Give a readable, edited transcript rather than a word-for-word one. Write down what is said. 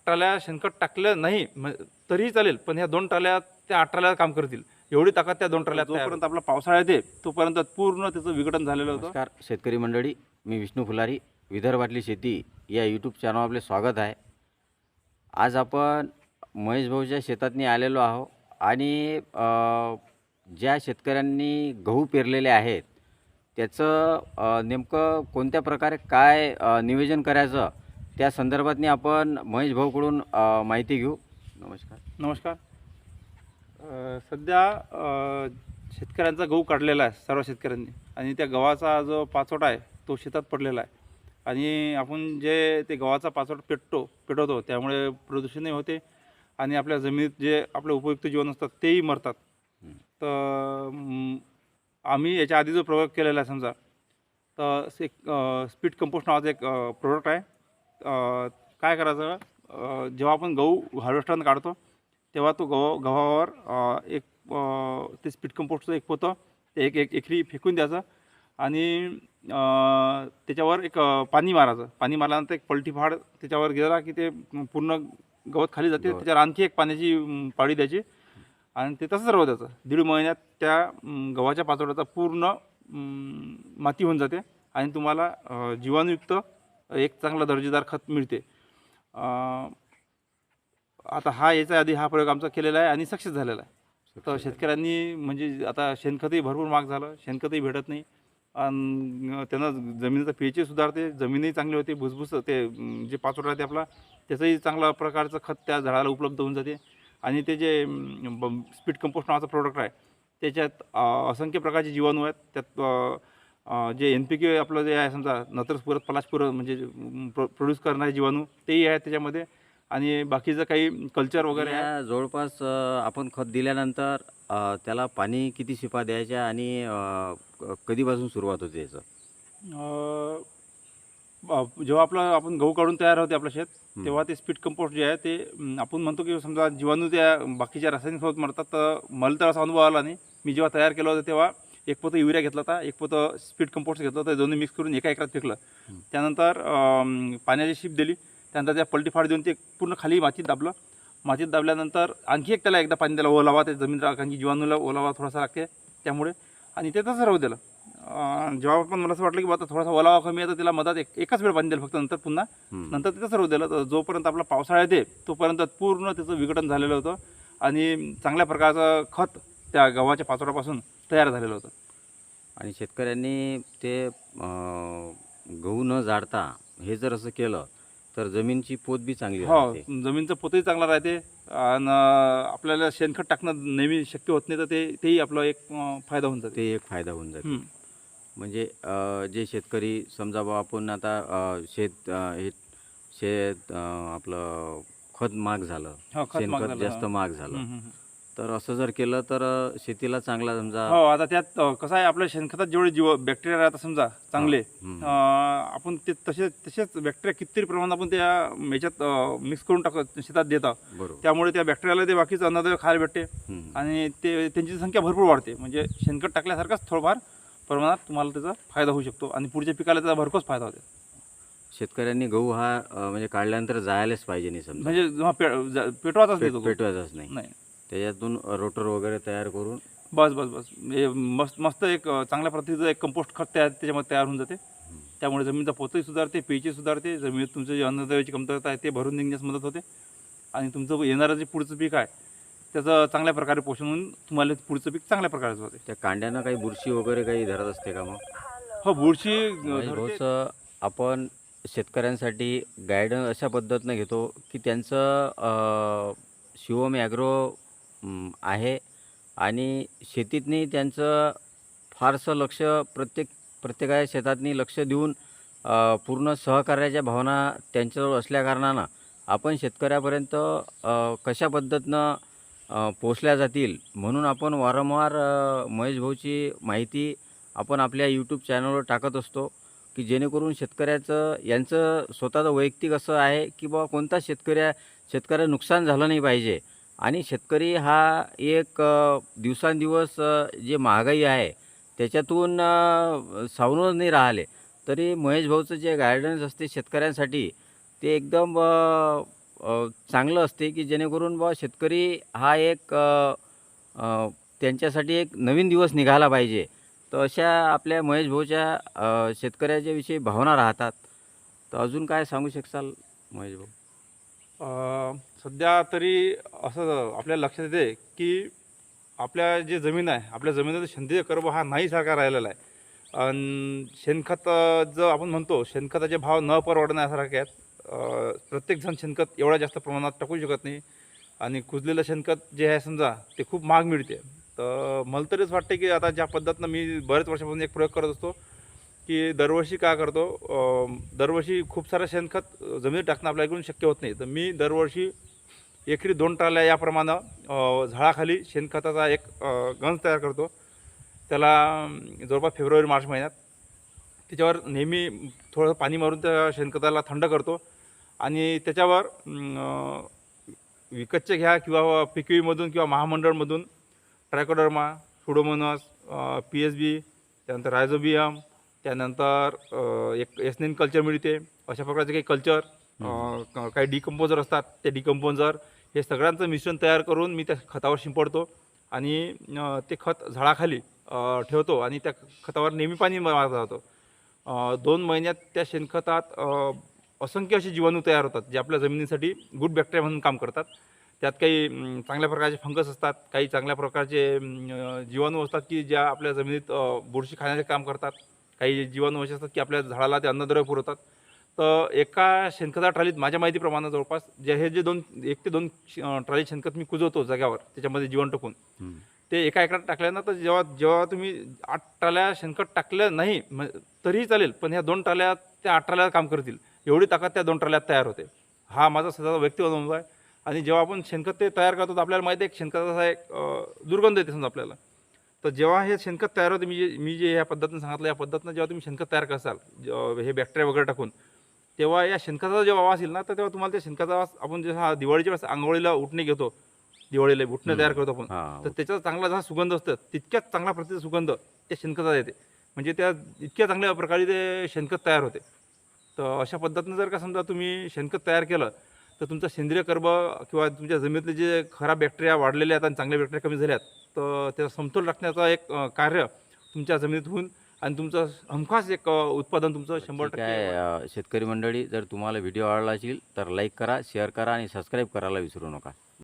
ट्राल्या शेणखत टाकलं नाही तरीही चालेल, पण ह्या 2 ट्राल्या त्या 8 ट्राल्या काम करतील, एवढी ताकद त्या 2 ट्राल्यात. जोपर्यंत आपला पावसाळा येते तोपर्यंत पूर्ण त्याचं विघटन झालेलं होतं. नमस्कार शेतकरी मंडळी, मी विष्णू फुलारी, विदर्भातली शेती या यूट्यूब चॅनलवर आपले स्वागत आहे. आज आपण महेश भाऊच्या शेतातनी आलेलो आहो आणि ज्या शेतकऱ्यांनी गहू पेरलेले आहेत त्याचं नेमकं कोणत्या प्रकारे काय नियोजन करायचं त्या संदर्भातनी आपण महेश भाऊकडून माहिती घेऊ. नमस्कार. नमस्कार. सध्या शेतकऱ्यांचा गहू काढलेला आहे सर्व शेतकऱ्यांनी, आणि त्या गव्हाचा जो पाचोटा आहे तो शेतात पडलेला आहे. आणि आपण जे ते गव्हाचा पाचोटा पेटवतो त्यामुळे प्रदूषणही होते आणि आपल्या जमिनीत जे आपले उपयुक्त जीवन असतात तेही मरतात. तर आम्ही याच्या आधी जो प्रयोग केलेला आहे समजा, तर एक स्पीड कंपोस्ट नावाचं एक प्रोडक्ट आहे. काय करायचं, जेव्हा आपण गहू हार्वेस्टरनं काढतो तेव्हा तो गव्हावर एक ते स्पीड कंपोस्टचं एक पोतं ते एक एकरी फेकून द्यायचं आणि त्याच्यावर एक पाणी मारायचं. पाणी मारल्यानंतर एक पलटी फाड त्याच्यावर गेला की ते पूर्ण गवत खाली जाते. त्याच्यावर आणखी एक पाण्याची पाळी द्यायची आणि ते तसंच राहू द्यायचं. 1.5 महिन्यात त्या गव्हाच्या पाचोट्याचा पूर्ण माती होऊन जाते आणि तुम्हाला जीवाणुयुक्त एक चांगला दर्जेदार खत मिळते. आता याच्या आधी हा प्रयोग आमचा केलेला आहे आणि सक्सेस झालेला आहे. तर शेतकऱ्यांनी म्हणजे आता शेणखतही भरपूर महाग झालं, शेणखतही भेटत नाही आणि त्यांना जमिनीचा पीएच सुधारते, जमीनही चांगली होते, भुसभुस ते जे पाचोटा आहे ते आपला त्याचंही चांगल्या प्रकारचं खत त्या झाडाला उपलब्ध होऊन जाते. आणि ते जे स्पीड कंपोस्ट नावाचं प्रोडक्ट आहे त्याच्यात असंख्य प्रकारचे जीवाणू आहेत. त्यात जे NPK आपलं जे आहे समजा नत्रस्फुरत पलाशपूरक म्हणजे प्रोड्यूस करणारे जीवाणू तेही आहेत त्याच्यामध्ये, आणि बाकीचं काही कल्चर वगैरे आहे. जवळपास आपण खत दिल्यानंतर त्याला पाणी किती शिपा द्यायच्या आणि कधीपासून सुरुवात होते याचं? जेव्हा आपण गहू काढून तयार होते आपलं शेत तेव्हा ते स्पीड कंपोस्ट जे आहे ते आपण म्हणतो की समजा जीवाणू त्या बाकीच्या रासायनिक सोबत मरतात. तर मला तर असा अनुभव आला नाही. मी जेव्हा तयार केलं होतं तेव्हा एक पोतं युरिया घेतला होता, एक पोतं स्पीड कंपोस्ट घेतलं होतं, दोन्ही मिक्स करून एका एकरात फेकलं. त्यानंतर पाण्याची शिप दिली, त्यानंतर त्या पलटी फाड देऊन ते पूर्ण खाली मातीत दाबलं. मातीत दाबल्यानंतर आणखी एक त्याला एकदा पाणी द्यायला ओलावा, ते जमीन कारण की जीवाणूला ओलावा थोडासा लागते त्यामुळे, आणि ते तसं राहू दिलं. जेव्हा पण मला असं वाटलं की आता थोडासा ओलावा कमी आहे तर त्याला मधात एकाच वेळ पाणी दिलं फक्त, नंतर ते तसं राहू दिलं. तर जोपर्यंत आपला पावसाळा येते तोपर्यंत पूर्ण त्याचं विघटन झालेलं होतं आणि चांगल्या प्रकारचं खत त्या गव्हाच्या पाचोट्यापासून तयार झालेलं होतं. आणि शेतकऱ्यांनी ते गहू न जाडता हे जर असं केलं तर जमीनची पोत बी चांगली राहते. जमीनचं पोतही चांगला राहते आणि आपल्याला शेणखत टाकणं नेहमी शक्य होत नाही, तर तेही आपला एक फायदा होऊन जाते. ते एक फायदा होऊन जाते. म्हणजे जे शेतकरी समजा बा आपण आता शेत आपलं खत महाग झालं, शेणखत जास्त महाग झालं, तर असं जर केलं तर शेतीला चांगला समजा. आता त्यात कसं आहे, आपल्या शेणखतात जेवढे बॅक्टेरिया राहतात समजा चांगले, आपण ते तसेच बॅक्टेरिया कितीतरी प्रमाणात आपण त्या याच्यात मिक्स करून टाकत शेतात देतात. त्यामुळे त्या बॅक्टेरियाला ते बाकीचं अन्नद्रव्य खायला भेटते आणि ते त्यांची संख्या भरपूर वाढते. म्हणजे शेणखत टाकल्यासारखाच थोडंफार प्रमाणात तुम्हाला त्याचा फायदा होऊ शकतो आणि पुढच्या पिकाला त्याचा भरपूर फायदा होतो. शेतकऱ्यांनी गहू हा म्हणजे काढल्यानंतर जायलाच पाहिजे नाही समजा, म्हणजे जेव्हा पेटवायचाच नाही. त्याच्यातून रोटर वगैरे तयार करून बस हे मस्त एक चांगल्या प्रतीचं एक कंपोस्ट खत त्याच्यामध्ये तयार होऊन जाते. त्यामुळे जमिनीचा पोतही सुधारते, पीएच सुधारते, जमिनीत तुमचं जे अन्नद्रव्याची कमतरता आहे ते भरून निघण्यास मदत होते आणि तुमचं येणारं जे पुढचं पीक आहे त्याचं चांगल्या प्रकारे पोषण होऊन तुम्हाला पुढचं पीक चांगल्या प्रकारचं होते. त्या कांड्यानं काही बुरशी वगैरे काही धरत असते का मग? हो, बुरशी आपण शेतकऱ्यांसाठी गायडन्स अशा पद्धतीनं घेतो की त्यांचं शिवम ॲग्रो आहे आणि शेतीतनी त्यांचं फारसं लक्ष प्रत्येकाच्या शेतातनी लक्ष देऊन पूर्ण सहकार्याच्या भावना त्यांच्याजवळ असल्याकारणानं आपण शेतकऱ्यापर्यंत कशा पद्धतीनं पोचल्या जातील म्हणून आपण वारंवार महेश भाऊची माहिती आपण आपल्या यूट्यूब चॅनलवर टाकत असतो की जेणेकरून यांचं स्वतःचं वैयक्तिक असं आहे की बाबा कोणता शेतकऱ्या नुकसान झालं नाही पाहिजे. आणि शेतकरी हा एक दिवसांदिवस जे महागाई आहे त्याच्यातून सावरूनच नाही राहिले, तरी महेश भाऊचं जे गायडन्स असते शेतकऱ्यांसाठी ते एकदम चांगलं असते की जेणेकरून बुवा शेतकरी हा एक त्यांच्यासाठी एक नवीन दिवस निघाला पाहिजे. तर अशा आपल्या महेश भाऊच्या शेतकऱ्याच्या विषयी भावना राहतात. तर अजून काय सांगू शकाल महेश भाऊ? सध्या तरी असं आपल्या लक्षात येते की आपल्या जे जमीन आहे, आपल्या जमिनीचा सेंद्रिय कर्ब हा नाहीसारखा राहिलेला आहे. शेणखत जो आपण म्हणतो, शेणखताचे भाव न परवडण्यासारखे आहेत. प्रत्येकजण शेणखत एवढ्या जास्त प्रमाणात टाकू शकत नाही आणि कुजलेलं शेणखत जे आहे समजा ते खूप महाग मिळते. तर मला तरीच वाटते की आता ज्या पद्धतीनं मी बऱ्याच वर्षापासून एक प्रयोग करत असतो की दरवर्षी काय करतो, दरवर्षी खूप सारं शेणखत जमिनीत टाकणं आपल्याकडून शक्य होत नाही. तर मी दरवर्षी एकरी 2 ट्रॉल्या याप्रमाणे झाडाखाली शेणखताचा एक गंज तयार करतो. त्याला जवळपास फेब्रुवारी मार्च महिन्यात त्याच्यावर नेहमी थोडं पाणी मारून त्या शेणखताला थंड करतो आणि त्याच्यावर विकतचे घ्या किंवा पिकवीमधून किंवा महामंडळमधून ट्रायकोडर्मा, सुडोमोनास, PSB, त्यानंतर रायझोबियम, त्यानंतर एक एसनेन कल्चर मिळते. अशा प्रकारचे काही कल्चर, काही डिकंपोजर असतात, ते डिकंपोजर हे सगळ्यांचं मिश्रण तयार करून मी त्या खतावर शिंपडतो आणि ते खत झाडाखाली ठेवतो आणि त्या खतावर नेहमी पाणी मारत राहतो. 2 महिन्यात त्या शेणखतात असंख्य असे जीवाणू तयार होतात, जे आपल्या जमिनीसाठी गुड बॅक्टेरिया म्हणून काम करतात. त्यात काही चांगल्या प्रकारचे फंगस असतात, काही चांगल्या प्रकारचे जीवाणू असतात की ज्या आपल्या जमिनीत बुरशी खाण्याचे काम करतात. काही जीवाणू असे असतात की आपल्या झाडाला ते अन्नद्रव्य पुरवतात. तर एका शेणखता ट्रॉलीत माझ्या माहितीप्रमाणे जवळपास हे जे 1 ते 2 ट्रॉली शेणखत मी कुजवतो जाग्यावर त्याच्यामध्ये जीवन टाकून, ते एका एकरात टाकल्यानं तर जेव्हा जेव्हा तुम्ही 8 ट्रॉल्या शेणखत टाकलं नाही तरीही चालेल, पण ह्या 2 ट्रॉल्या त्या 8 ट्रॉल्या काम करतील एवढी ताकद त्या 2 ट्रॉल्यात तयार होते. हा माझा स्वतःचा व्यक्तिगत अनुभव आहे. आणि जेव्हा आपण शेणखत ते तयार करतो तर आपल्याला माहिती आहे की शेणखताचा एक दुर्गंध येते समजा आपल्याला. तर जेव्हा हे शेणखत तयार होते, मी जे ह्या पद्धतीनं सांगितलं, या पद्धतीनं जेव्हा तुम्ही शेणखत तयार करसाल हे बॅक्टेरिया वगैरे टाकून, तेव्हा या शेणखताचा जेव्हा वास येईल ना, तर तेव्हा तुम्हाला त्या शेणखताचा वास आपण जसा दिवाळीच्या वेळेस अंघोळीला उटणे घेतो, दिवाळीला उटणं तयार करतो आपण, हां. तर त्याचा चांगला जसा सुगंध असतो तितक्याच चांगला प्रतीचा सुगंध त्या शेणखताचा येते. म्हणजे त्या इतक्या चांगल्या प्रकारे ते शेणखत तयार होते. तर अशा पद्धतीनं जर का समजा तुम्ही शेणखत तयार केलं तर तुमचा सेंद्रिय कर्ब किंवा तुमच्या जमिनीतले जे खराब बॅक्टेरिया वाढलेले आहेत आणि चांगले बॅक्टेरिया कमी झाले आहेत, तर त्याचा समतोल राखण्याचा एक कार्य तुमच्या जमिनीत होऊन आणि तुमचं हमखास एक उत्पादन तुमचं ठीक 100% आहे. शेतकरी मंडळी, जर तुम्हाला व्हिडिओ आवडला असेल तर लाईक करा, शेअर करा आणि सबस्क्राईब करायला विसरू नका.